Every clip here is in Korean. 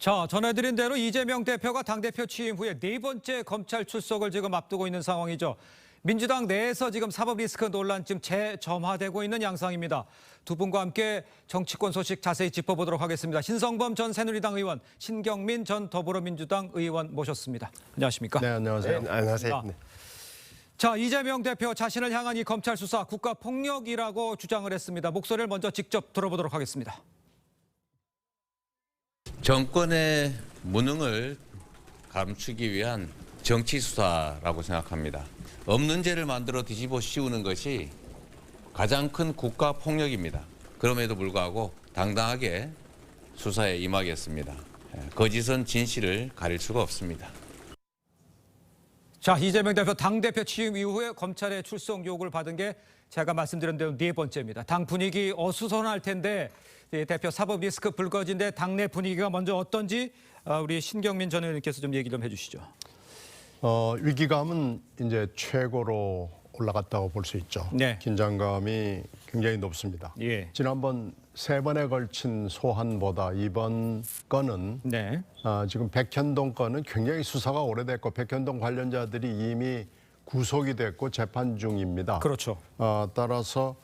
자, 전해드린 대로 이재명 대표가 당대표 취임 후에 네 번째 검찰 출석을 지금 앞두고 있는 상황이죠. 민주당 내에서 지금 사법 리스크 논란 지금 재점화되고 있는 양상입니다. 두 분과 함께 정치권 소식 자세히 짚어보도록 하겠습니다. 신성범 전 새누리당 의원, 신경민 전 더불어민주당 의원 모셨습니다. 안녕하십니까? 네, 안녕하세요. 네. 안녕하세요. 네. 자, 이재명 대표 자신을 향한 이 검찰 수사 국가폭력이라고 주장을 했습니다. 목소리를 먼저 직접 들어보도록 하겠습니다. 정권의 무능을 감추기 위한 정치 수사라고 생각합니다. 없는 죄를 만들어 뒤집어 씌우는 것이 가장 큰 국가 폭력입니다. 그럼에도 불구하고 당당하게 수사에 임하겠습니다. 거짓은 진실을 가릴 수가 없습니다. 자, 이재명 대표 당대표 취임 이후에 검찰의 출석 요구를 받은 게 제가 말씀드린 대로 네 번째입니다. 당 분위기 어수선할 텐데 대표 사법 리스크 불거진데 당내 분위기가 먼저 어떤지 우리 신경민 전 의원님께서 좀 얘기 좀 해주시죠. 위기감은 이제 최고로 올라갔다고 볼 수 있죠. 네. 긴장감이 굉장히 높습니다. 예. 지난번 세 번에 걸친 소환보다 이번 건은 네. 지금 백현동 건은 굉장히 수사가 오래됐고 백현동 관련자들이 이미 구속이 됐고 재판 중입니다. 그렇죠. 따라서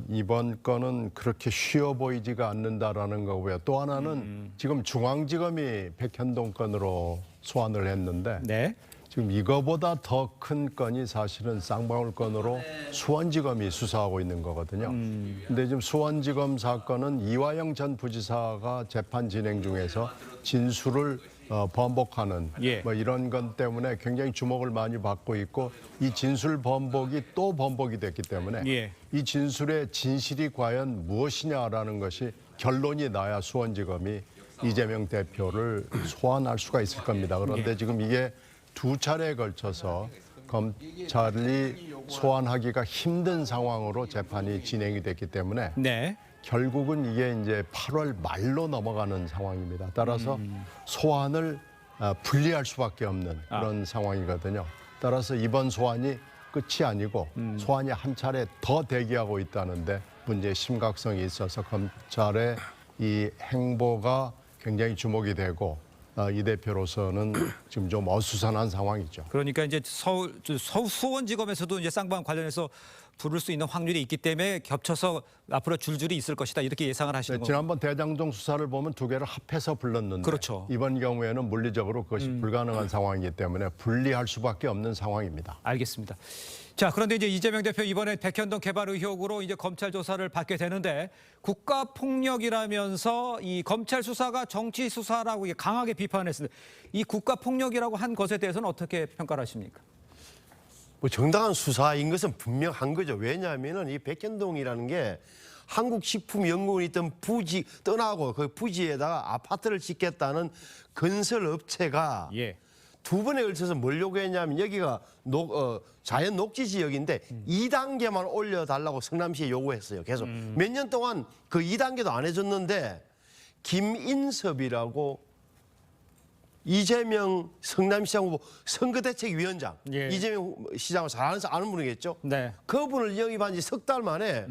이번 건은 그렇게 쉬워 보이지가 않는다라는 거고요. 또 하나는 지금 중앙지검이 백현동 건으로 소환을 했는데 네. 지금 이거보다 더 큰 건이 사실은 쌍방울 건으로 수원지검이 수사하고 있는 거거든요. 근데 지금 수원지검 사건은 이화영 전 부지사가 재판 진행 중에서 진술을 번복하는 예. 뭐 이런 것 때문에 굉장히 주목을 많이 받고 있고 이 진술 번복이 또 번복이 됐기 때문에 예. 이 진술의 진실이 과연 무엇이냐라는 것이 결론이 나야 수원지검이 이재명 대표를 소환할 수가 있을 겁니다. 그런데 지금 이게 두 차례에 걸쳐서 검찰이 소환하기가 힘든 상황으로 재판이 진행이 됐기 때문에 네. 결국은 이게 이제 8월 말로 넘어가는 상황입니다. 따라서 소환을 분리할 수밖에 없는 그런 상황이거든요. 따라서 이번 소환이 끝이 아니고 소환이 한 차례 더 대기하고 있다는데 문제의 심각성이 있어서 검찰의 이 행보가 굉장히 주목이 되고 이 대표로서는 지금 좀 어수선한 상황이죠. 그러니까 이제 수원지검에서도 이제 쌍방 관련해서 부를 수 있는 확률이 있기 때문에 겹쳐서 앞으로 줄줄이 있을 것이다 이렇게 예상을 하시는 거죠. 지난번 대장동 수사를 보면 두 개를 합해서 불렀는데 그렇죠. 이번 경우에는 물리적으로 그것이 불가능한 상황이기 때문에 분리할 수밖에 없는 상황입니다. 알겠습니다. 자, 그런데 이제 이재명 대표 이번에 백현동 개발 의혹으로 이제 검찰 조사를 받게 되는데 국가 폭력이라면서 이 검찰 수사가 정치 수사라고 강하게 비판했습니다. 이 국가 폭력이라고 한 것에 대해서는 어떻게 평가를 하십니까? 뭐 정당한 수사인 것은 분명한 거죠. 왜냐하면은 이 백현동이라는 게 한국식품연구원이 있던 부지 떠나고 그 부지에다가 아파트를 짓겠다는 건설 업체가 예. 두 번에 걸쳐서 뭘 요구했냐면 여기가 자연 녹지 지역인데 2단계만 올려달라고 성남시에 요구했어요. 계속 몇 년 동안 그 2단계도 안 해줬는데 김인섭이라고 이재명 성남시장 후보 선거대책위원장 예. 이재명 시장을 잘 아는 분이겠죠. 네. 그분을 영입한 지 석 달 만에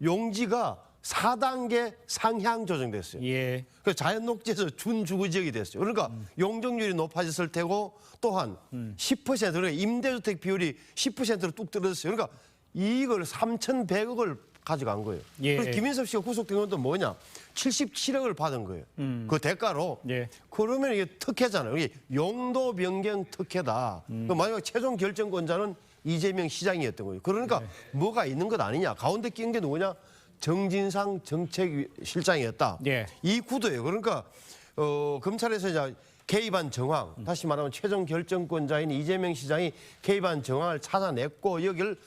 용지가 4단계 상향 조정됐어요. 예. 그 자연녹지에서 준주거 지역이 됐어요. 그러니까 용적률이 높아졌을 테고 또한 10% 그러니까 임대주택 비율이 10%로 뚝 떨어졌어요. 그러니까 이걸 3,100억을 가져간 거예요. 예. 그래서 김인섭 씨가 구속된 건 또 뭐냐? 77억을 받은 거예요. 그 대가로. 예. 그러면 이게 특혜잖아요. 이게 용도 변경 특혜다. 그 마지막 최종 결정권자는 이재명 시장이었던 거예요. 그러니까 뭐가 있는 것 아니냐? 가운데 낀 게 누구냐? 정진상 정책실장이었다. 예. 이 구도예요. 그러니까 검찰에서 이제 개입한 정황, 다시 말하면 최종 결정권자인 이재명 시장이 개입한 정황을 찾아냈고 여기를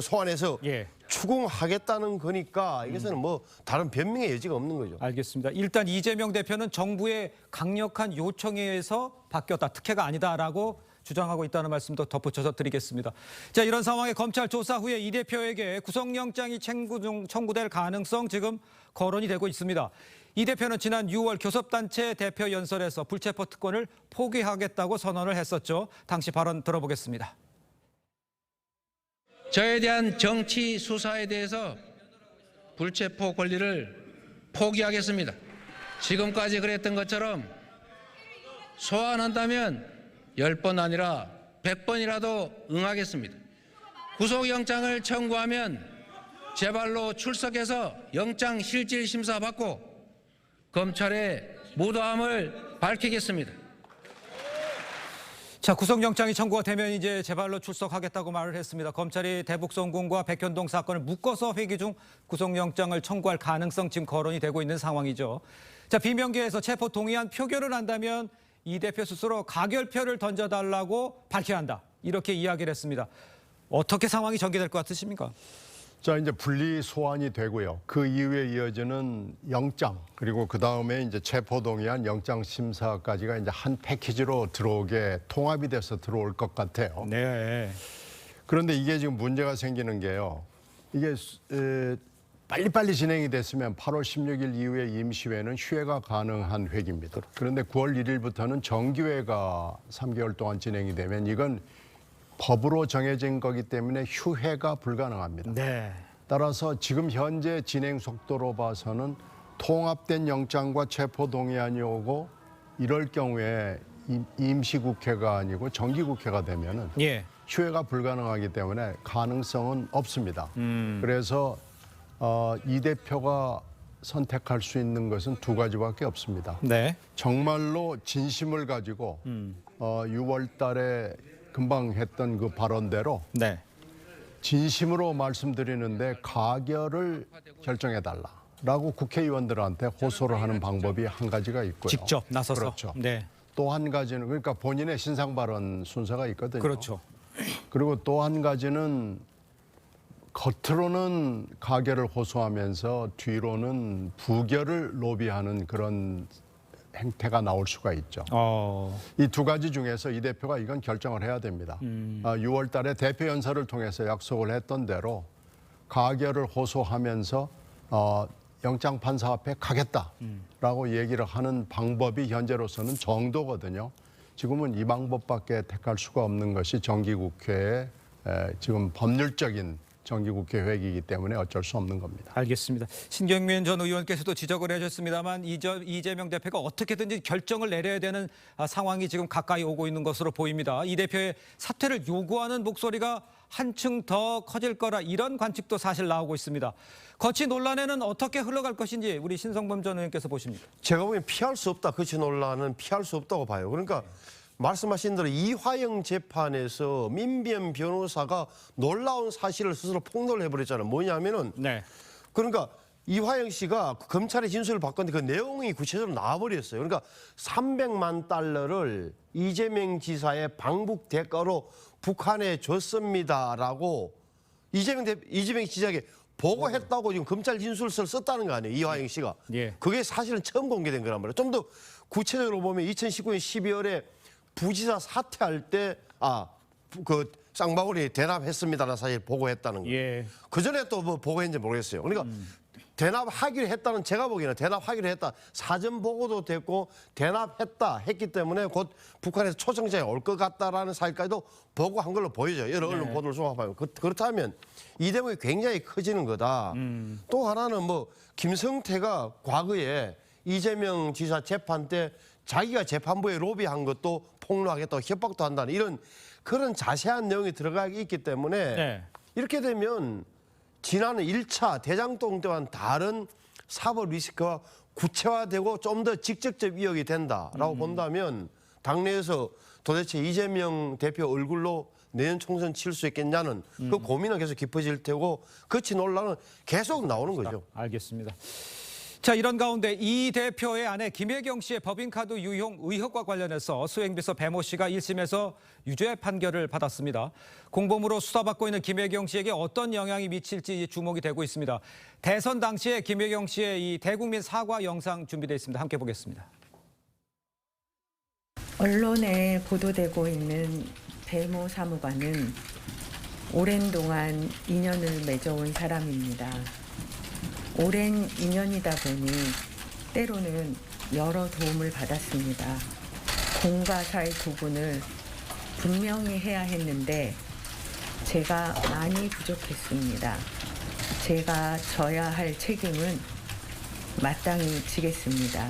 소환해서 예. 추궁하겠다는 거니까 이것은 뭐 다른 변명의 여지가 없는 거죠. 알겠습니다. 일단 이재명 대표는 정부의 강력한 요청에 의해서 바뀌었다. 특혜가 아니다라고 주장하고 있다는 말씀도 덧붙여서 드리겠습니다. 자, 이런 상황에 검찰 조사 후에 이 대표에게 구속영장이 청구될 가능성 지금 거론이 되고 있습니다. 이 대표는 지난 6월 교섭단체 대표 연설에서 불체포 특권을 포기하겠다고 선언을 했었죠. 당시 발언 들어보겠습니다. 저에 대한 정치 수사에 대해서 불체포 권리를 포기하겠습니다. 지금까지 그랬던 것처럼 소환한다면 10번 아니라 100번이라도 응하겠습니다. 구속영장을 청구하면 제 발로 출석해서 영장 실질 심사 받고 검찰의 무도함을 밝히겠습니다. 자, 구속영장이 청구가 되면 이제 제발로 출석하겠다고 말을 했습니다. 검찰이 대북송금과 백현동 사건을 묶어서 회기 중 구속영장을 청구할 가능성 지금 거론이 되고 있는 상황이죠. 자, 비명계에서 체포 동의안 표결을 한다면 이 대표 스스로 가결표를 던져달라고 밝혀야 한다. 이렇게 이야기를 했습니다. 어떻게 상황이 전개될 것 같으십니까? 자, 이제 분리 소환이 되고요. 그 이후에 이어지는 영장, 그리고 그 다음에 이제 체포동의안 영장 심사까지가 이제 한 패키지로 들어오게 통합이 돼서 들어올 것 같아요. 네. 그런데 이게 지금 문제가 생기는 게요. 이게 빨리빨리 진행이 됐으면 8월 16일 이후에 임시회는 휴회가 가능한 회기입니다. 그런데 9월 1일부터는 정기회가 3개월 동안 진행이 되면 이건 법으로 정해진 거기 때문에 휴회가 불가능합니다. 네. 따라서 지금 현재 진행 속도로 봐서는 통합된 영장과 체포동의안이 오고 이럴 경우에 임시국회가 아니고 정기국회가 되면은 예. 휴회가 불가능하기 때문에 가능성은 없습니다. 그래서 이 대표가 선택할 수 있는 것은 두 가지밖에 없습니다. 네. 정말로 진심을 가지고 6월 달에 금방 했던 그 발언대로 네. 진심으로 말씀드리는데 가결을 결정해달라라고 국회의원들한테 호소를 하는 방법이 한 가지가 있고요. 직접 나서서. 그렇죠. 네. 또 한 가지는 그러니까 본인의 신상 발언 순서가 있거든요. 그렇죠. 그리고 또 한 가지는 겉으로는 가결을 호소하면서 뒤로는 부결을 로비하는 그런 행태가 나올 수가 있죠. 이 두 가지 중에서 이 대표가 이건 결정을 해야 됩니다. 6월 달에 대표 연설을 통해서 약속을 했던 대로 가결을 호소하면서 영장 판사 앞에 가겠다라고 얘기를 하는 방법이 현재로서는 정도거든요. 지금은 이 방법밖에 택할 수가 없는 것이 정기국회의 지금 법률적인 정기국회 회기이기 때문에 어쩔 수 없는 겁니다. 알겠습니다. 신경민 전 의원께서도 지적을 해주셨습니다만 이재명 대표가 어떻게든지 결정을 내려야 되는 상황이 지금 가까이 오고 있는 것으로 보입니다. 이 대표의 사퇴를 요구하는 목소리가 한층 더 커질 거라 이런 관측도 사실 나오고 있습니다. 거치 논란에는 어떻게 흘러갈 것인지 우리 신성범 전 의원께서 보십니까? 제가 보기엔 피할 수 없다. 거치 논란은 피할 수 없다고 봐요. 그러니까 말씀하신 대로 이화영 재판에서 민변 변호사가 놀라운 사실을 스스로 폭로를 해버렸잖아요. 뭐냐면은 네. 그러니까 이화영 씨가 검찰의 진술을 바꿨는데 그 내용이 구체적으로 나와버렸어요. 그러니까 300만 달러를 이재명 지사의 방북 대가로 북한에 줬습니다라고 이재명 지사에게 보고했다고 지금 검찰 진술서를 썼다는 거 아니에요. 이화영 씨가. 예. 그게 사실은 처음 공개된 거란 말이에요. 좀 더 구체적으로 보면 2019년 12월에 부지사 사퇴할 때 그 쌍방울이 대납했습니다라는 사실 보고했다는 거예요. 예. 그 전에 또 뭐 보고했는지 모르겠어요. 그러니까 대납하기로 했다는 제가 보기에는 대납하기로 했다. 사전 보고도 됐고 대납했다 했기 때문에 곧 북한에서 초청장이 올 것 같다라는 사실까지도 보고한 걸로 보여져요. 여러 언론 보도를 종합하면. 그렇다면 이 대목이 굉장히 커지는 거다. 또 하나는 뭐 김성태가 과거에 이재명 지사 재판 때 자기가 재판부에 로비한 것도 폭로하겠다고 협박도 한다는 이런 그런 자세한 내용이 들어가 있기 때문에 네. 이렇게 되면 지난 1차 대장동 때와는 다른 사법 리스크가 구체화되고 좀 더 직접적 위협이 된다라고 본다면 당내에서 도대체 이재명 대표 얼굴로 내년 총선 칠 수 있겠냐는 그 고민은 계속 깊어질 테고 거치 논란은 계속 나오는 거죠. 알겠습니다. 자, 이런 가운데 이 대표의 아내 김혜경 씨의 법인카드 유용 의혹과 관련해서 수행비서 배모 씨가 1심에서 유죄 판결을 받았습니다. 공범으로 수사받고 있는 김혜경 씨에게 어떤 영향이 미칠지 주목이 되고 있습니다. 대선 당시에 김혜경 씨의 이 대국민 사과 영상 준비되어 있습니다. 함께 보겠습니다. 언론에 보도되고 있는 배모 사무관은 오랜 동안 인연을 맺어온 사람입니다. 오랜 인연이다 보니 때로는 여러 도움을 받았습니다. 공과 사의 구분을 분명히 해야 했는데 제가 많이 부족했습니다. 제가 져야 할 책임은 마땅히 지겠습니다.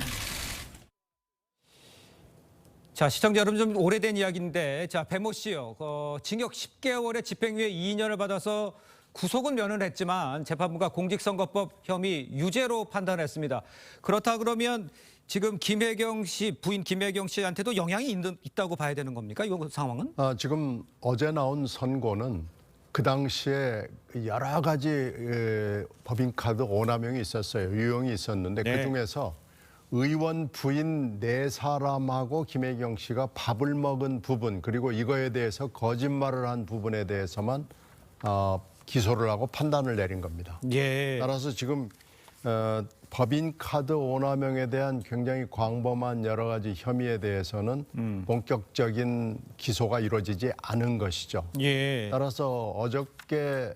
자, 시청자 여러분, 좀 오래된 이야기인데, 자, 배모 씨요. 징역 10개월에 집행유예 2년을 받아서 구속은 면허했지만 재판부가 공직선거법 혐의 유죄로 판단했습니다. 그렇다 그러면 지금 김혜경 씨, 부인 김혜경 씨한테도 영향이 있다고 봐야 되는 겁니까? 이 상황은? 지금 어제 나온 선고는 그 당시에 여러 가지 법인카드 오남용이 있었어요. 유용이 있었는데 네. 그중에서 의원 부인 4사람하고 김혜경 씨가 밥을 먹은 부분, 그리고 이거에 대해서 거짓말을 한 부분에 대해서만 기소를 하고 판단을 내린 겁니다. 예. 따라서 지금 법인카드 오남용에 대한 굉장히 광범한 여러 가지 혐의에 대해서는 본격적인 기소가 이루어지지 않은 것이죠. 예. 따라서 어저께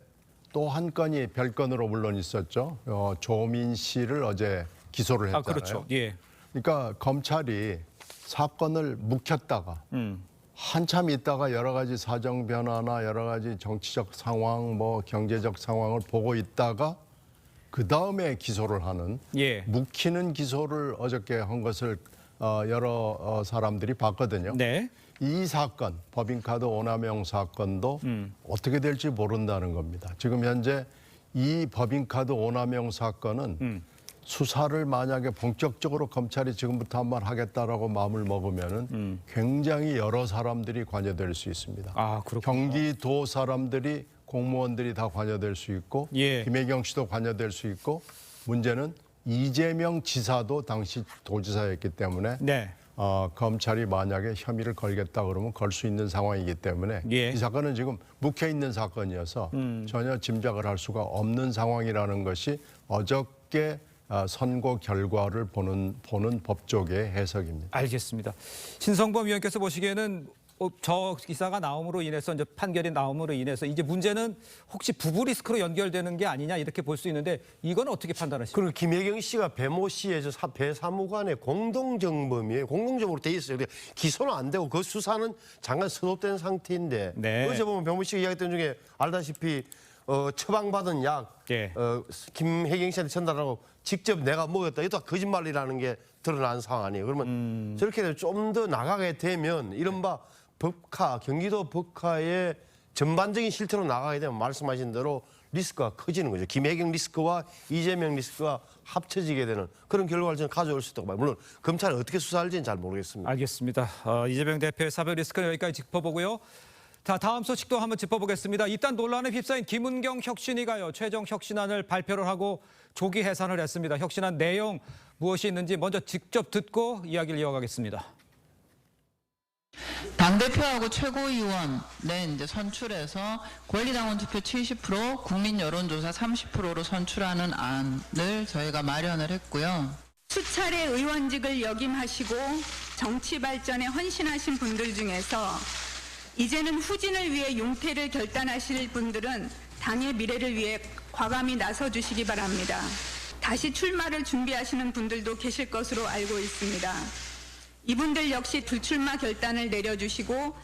또 한 건이 별건으로 물론 있었죠. 조민 씨를 어제 기소를 했잖아요. 그렇죠. 예. 그러니까 검찰이 사건을 묵혔다가 한참 있다가 여러 가지 사정 변화나 여러 가지 정치적 상황, 뭐 경제적 상황을 보고 있다가 그 다음에 기소를 하는 예. 묵히는 기소를 어저께 한 것을 여러 사람들이 봤거든요. 네. 이 사건, 법인카드 오남용 사건도 어떻게 될지 모른다는 겁니다. 지금 현재 이 법인카드 오남용 사건은 수사를 만약에 본격적으로 검찰이 지금부터 한번 하겠다라고 마음을 먹으면은 굉장히 여러 사람들이 관여될 수 있습니다. 아, 그렇군요. 경기도 사람들이 공무원들이 다 관여될 수 있고 예. 김혜경 씨도 관여될 수 있고 문제는 이재명 지사도 당시 도지사였기 때문에 네. 검찰이 만약에 혐의를 걸겠다 그러면 걸 수 있는 상황이기 때문에 예. 이 사건은 지금 묵혀 있는 사건이어서 전혀 짐작을 할 수가 없는 상황이라는 것이 어저께 선고 결과를 보는 법조계의 해석입니다. 알겠습니다. 신성범 위원께서 보시기에는 저 기사가 나옴으로 인해서 이제 판결이 나옴으로 인해서 이제 문제는 혹시 부부 리스크로 연결되는 게 아니냐 이렇게 볼 수 있는데 이건 어떻게 판단하십니까? 그리고 김혜경 씨가 배모 씨의 배사무관의 공동정범이에요. 공동정범으로 돼 있어요. 근데 기소는 안 되고 그 수사는 잠깐 스톱된 상태인데 네. 어제 보면 배모 씨가 이야기했던 중에 알다시피 처방받은 약 예. 김혜경 씨한테 전달하고 직접 내가 먹었다. 이것도 거짓말이라는 게 드러난 상황 아니에요. 그러면 저렇게 좀 더 나가게 되면 이른바 경기도 법카의 전반적인 실태로 나가게 되면 말씀하신 대로 리스크가 커지는 거죠. 김혜경 리스크와 이재명 리스크가 합쳐지게 되는 그런 결과를 저는 가져올 수 있다고 봐요. 물론 검찰이 어떻게 수사할지는 잘 모르겠습니다. 알겠습니다. 이재명 대표의 사법 리스크는 여기까지 짚어보고요. 자, 다음 소식도 한번 짚어보겠습니다. 입단 논란에 휩싸인 김은경 혁신위가요. 최종 혁신안을 발표를 하고 조기 해산을 했습니다. 혁신안 내용 무엇이 있는지 먼저 직접 듣고 이야기를 이어가겠습니다. 당대표하고 최고위원에 이제 선출해서 권리당원 투표 70%, 국민 여론조사 30%로 선출하는 안을 저희가 마련을 했고요. 수차례 의원직을 역임하시고 정치 발전에 헌신하신 분들 중에서 이제는 후진을 위해 용태를 결단하실 분들은 당의 미래를 위해 과감히 나서주시기 바랍니다. 다시 출마를 준비하시는 분들도 계실 것으로 알고 있습니다. 이분들 역시 불출마 결단을 내려주시고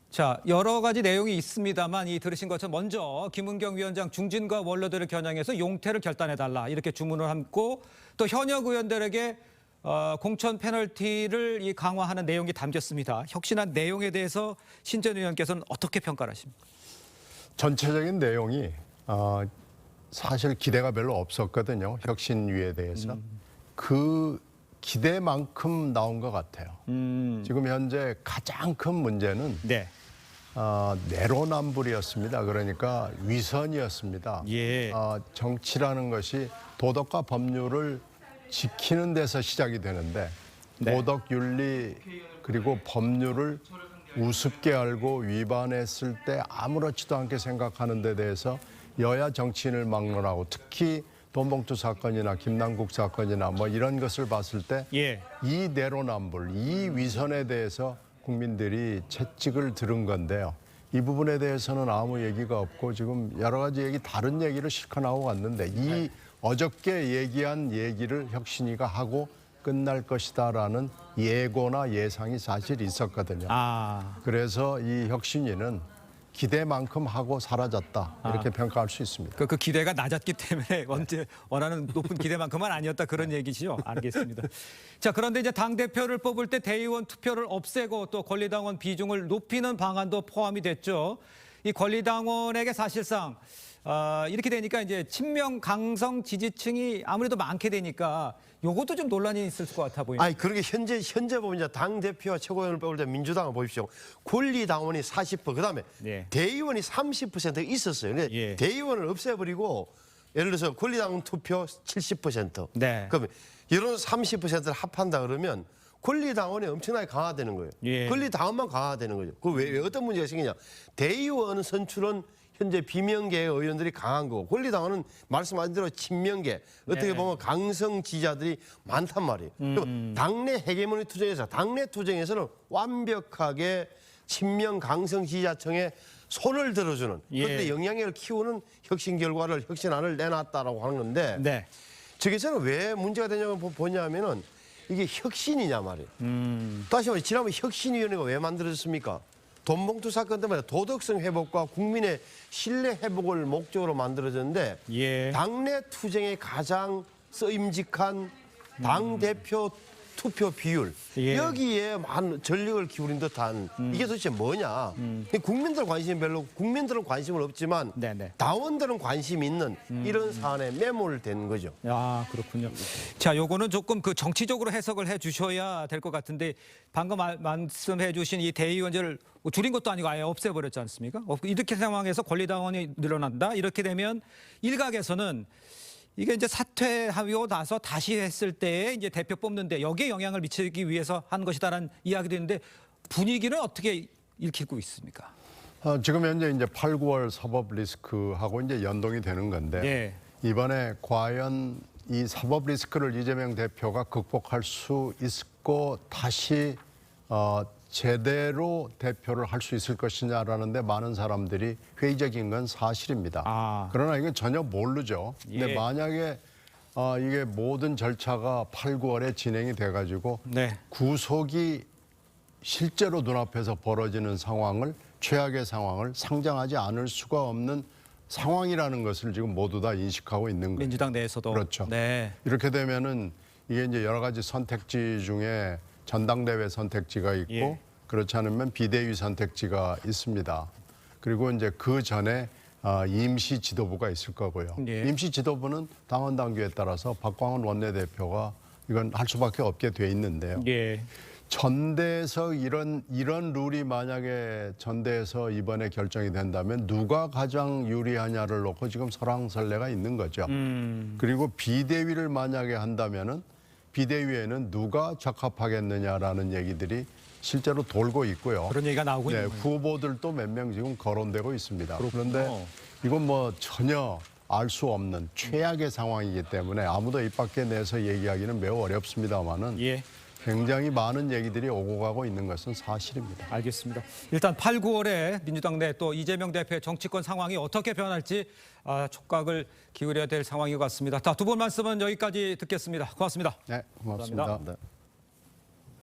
자, 여러 가지 내용이 있습니다만 이 들으신 것처럼 먼저 김은경 위원장 중진과 원로들을 겨냥해서 용태를 결단해달라 이렇게 주문을 함고 또 현역 의원들에게 공천 페널티를 강화하는 내용이 담겼습니다. 혁신안 내용에 대해서 신전 의원께서는 어떻게 평가를 하십니까? 전체적인 내용이 사실 기대가 별로 없었거든요. 혁신위에 대해서. 그 기대만큼 나온 것 같아요. 지금 현재 가장 큰 문제는 네. 내로남불이었습니다. 그러니까 위선이었습니다. 예. 정치라는 것이 도덕과 법률을 지키는 데서 시작이 되는데 네. 도덕, 윤리 그리고 법률을 우습게 알고 위반했을 때 아무렇지도 않게 생각하는 데 대해서 여야 정치인을 막론하고 특히 돈봉투 사건이나 김남국 사건이나 뭐 이런 것을 봤을 때 예. 이 내로남불, 이 위선에 대해서 국민들이 채찍을 들은 건데요. 이 부분에 대해서는 아무 얘기가 없고 지금 여러 가지 다른 얘기를 실컷 하고 갔는데 이 어저께 얘기한 얘기를 혁신위가 하고 끝날 것이다라는 예고나 예상이 사실 있었거든요. 아. 그래서 이 혁신위는 기대만큼 하고 사라졌다 이렇게 평가할 수 있습니다. 그 기대가 낮았기 때문에 언제 원하는 높은 기대만큼은 아니었다 그런 얘기시죠. 알겠습니다. 자, 그런데 이제 당 대표를 뽑을 때 대의원 투표를 없애고 또 권리당원 비중을 높이는 방안도 포함이 됐죠. 이 권리당원에게 사실상 이렇게 되니까 이제 친명 강성 지지층이 아무래도 많게 되니까 요것도 좀 논란이 있을 것 같아 보입니다. 아니 그렇게 현재 보면 이제 당 대표와 최고위원을 뽑을 때 민주당을 보십시오. 권리당원이 40%, 그다음에 예. 대의원이 30% 있었어요. 근데 예. 대의원을 없애버리고 예를 들어서 권리당원 투표 70%. 네. 그러면 이런 30%를 합한다 그러면 권리당원이 엄청나게 강화되는 거예요. 예. 권리당원만 강화되는 거죠. 그 왜 어떤 문제가 생기냐? 대의원 선출은 현재 비명계 의원들이 강한 거고 권리당원은 말씀하신 대로 친명계 어떻게 보면 강성 지지자들이 많단 말이에요. 그리고 당내 헤게모니 투쟁에서 당내 투쟁에서는 완벽하게 친명 강성 지지자층에 손을 들어주는 그들의 영향력을 키우는 혁신 결과를 혁신안을 내놨다라고 하는 건데 네. 저기서는 왜 문제가 되냐고 보냐면은 이게 혁신이냐 말이에요. 다시 말해 지난번 혁신위원회가 왜 만들어졌습니까? 돈봉투 사건 때문에 도덕성 회복과 국민의 신뢰 회복을 목적으로 만들어졌는데 예. 당내 투쟁에 가장 쓰임직한 당 대표 투표 비율 예. 여기에 많은 전력을 기울인 듯한 이게 도대체 뭐냐? 국민들 관심이 별로 국민들은 관심은 없지만 네네. 당원들은 관심이 있는 이런 사안에 매몰된 거죠. 아, 그렇군요. 자, 요거는 조금 그 정치적으로 해석을 해 주셔야 될 것 같은데 방금 말씀해 주신 이 대의원제를 줄인 것도 아니고 아예 없애버렸지 않습니까? 이렇게 상황에서 권리당원이 늘어난다. 이렇게 되면 일각에서는 이게 이제 사퇴하고 나서 다시 했을 때 이제 대표 뽑는데 여기에 영향을 미치기 위해서 한 것이다라는 이야기도 있는데 분위기는 어떻게 읽히고 있습니까? 지금 현재 이제 8, 9월 사법 리스크하고 이제 연동이 되는 건데 예. 이번에 과연 이 사법 리스크를 이재명 대표가 극복할 수 있고 다시 제대로 대표를 할 수 있을 것이냐라는데 많은 사람들이 회의적인 건 사실입니다. 그러나 이건 전혀 모르죠. 근데 예. 만약에 이게 모든 절차가 8, 9월에 진행이 돼가지고 네. 구속이 실제로 눈앞에서 벌어지는 상황을 최악의 상황을 상정하지 않을 수가 없는 상황이라는 것을 지금 모두 다 인식하고 있는 거예요. 민주당 내에서도. 그렇죠. 네. 이렇게 되면은 이게 이제 여러 가지 선택지 중에 전당대회 선택지가 있고 예. 그렇지 않으면 비대위 선택지가 있습니다. 그리고 이제 그 전에 임시 지도부가 있을 거고요. 예. 임시 지도부는 당원 당규에 따라서 박광원 원내대표가 이건 할 수밖에 없게 돼 있는데요. 예. 전대에서 이런 룰이 만약에 전대에서 이번에 결정이 된다면 누가 가장 유리하냐를 놓고 지금 설왕설래가 있는 거죠. 그리고 비대위를 만약에 한다면은 비대위에는 누가 적합하겠느냐라는 얘기들이 실제로 돌고 있고요. 그런 얘기가 나오고 네, 있는 거예요. 후보들도 몇 명 지금 거론되고 있습니다. 그런데 이건 뭐 전혀 알 수 없는 최악의 상황이기 때문에 아무도 입 밖에 내서 얘기하기는 매우 어렵습니다만은 예. 굉장히 많은 얘기들이 오고 가고 있는 것은 사실입니다. 알겠습니다. 일단 8, 9월에 민주당 내 또 이재명 대표의 정치권 상황이 어떻게 변할지 촉각을 기울여야 될 상황인 것 같습니다. 두 분 말씀은 여기까지 듣겠습니다. 고맙습니다. 네, 고맙습니다. 감사합니다. 네.